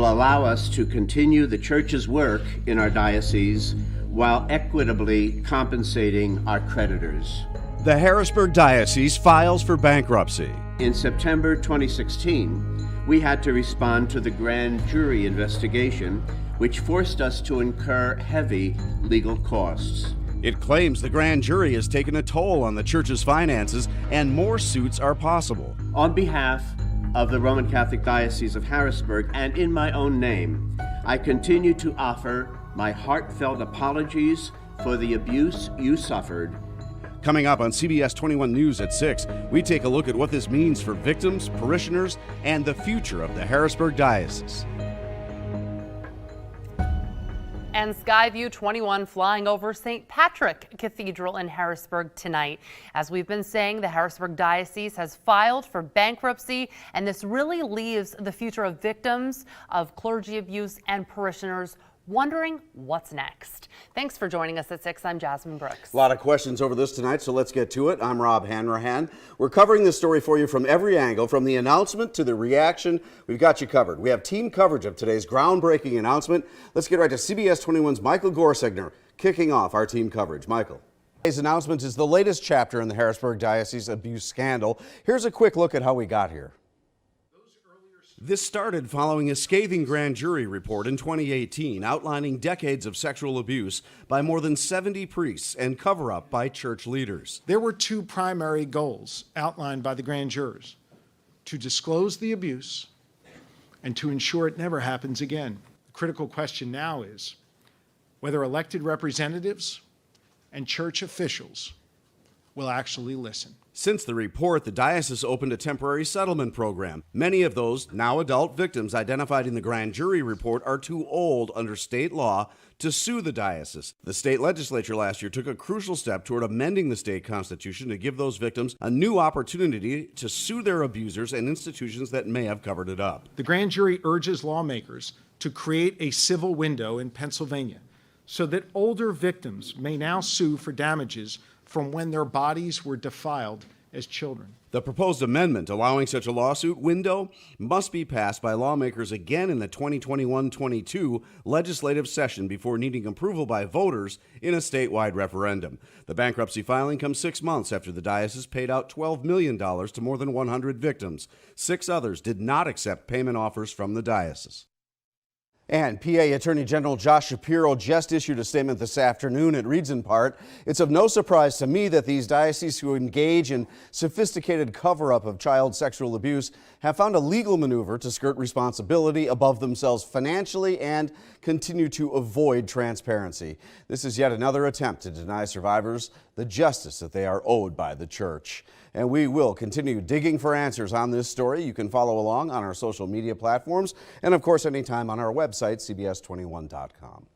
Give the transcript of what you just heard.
will allow us to continue the Church's work in our diocese while equitably compensating our creditors. The Harrisburg Diocese files for bankruptcy. In September 2016, we had to respond to the grand jury investigation, which forced us to incur heavy legal costs. It claims the grand jury has taken a toll on the church's finances and more suits are possible. On behalf of the Roman Catholic Diocese of Harrisburg and in my own name, I continue to offer my heartfelt apologies for the abuse you suffered. Coming up on CBS 21 News at 6, we take a look at what this means for victims, parishioners, and the future of the Harrisburg Diocese. And Skyview 21 flying over St. Patrick Cathedral in Harrisburg tonight. As we've been saying, the Harrisburg Diocese has filed for bankruptcy, and this really leaves the future of victims of clergy abuse and parishioners wondering what's next. Thanks for joining us at 6. I'm Jasmine Brooks. A lot of questions over this tonight, so let's get to it. I'm Rob Hanrahan. We're covering this story for you from every angle, from the announcement to the reaction. We've got you covered. We have team coverage of today's groundbreaking announcement. Let's get right to CBS 21's Michael Gorsegner kicking off our team coverage. Michael. Today's announcement is the latest chapter in the Harrisburg Diocese abuse scandal. Here's a quick look at how we got here. This started following a scathing grand jury report in 2018 outlining decades of sexual abuse by more than 70 priests and cover-up by church leaders. There were two primary goals outlined by the grand jurors: to disclose the abuse and to ensure it never happens again. The critical question now is whether elected representatives and church officials will actually listen. Since the report, the diocese opened a temporary settlement program. Many of those now adult victims identified in the grand jury report are too old under state law to sue the diocese. The state legislature last year took a crucial step toward amending the state constitution to give those victims a new opportunity to sue their abusers and institutions that may have covered it up. The grand jury urges lawmakers to create a civil window in Pennsylvania so that older victims may now sue for damages from when their bodies were defiled as children. The proposed amendment allowing such a lawsuit window must be passed by lawmakers again in the 2021-22 legislative session before needing approval by voters in a statewide referendum. The bankruptcy filing comes 6 months after the diocese paid out $12 million to more than 100 victims. 6 others did not accept payment offers from the diocese. And PA Attorney General Josh Shapiro just issued a statement this afternoon. It reads in part, "It's of no surprise to me that these dioceses who engage in sophisticated cover-up of child sexual abuse have found a legal maneuver to skirt responsibility above themselves financially and continue to avoid transparency. This is yet another attempt to deny survivors the justice that they are owed by the church." And we will continue digging for answers on this story. You can follow along on our social media platforms and, of course, anytime on our website, cbs21.com.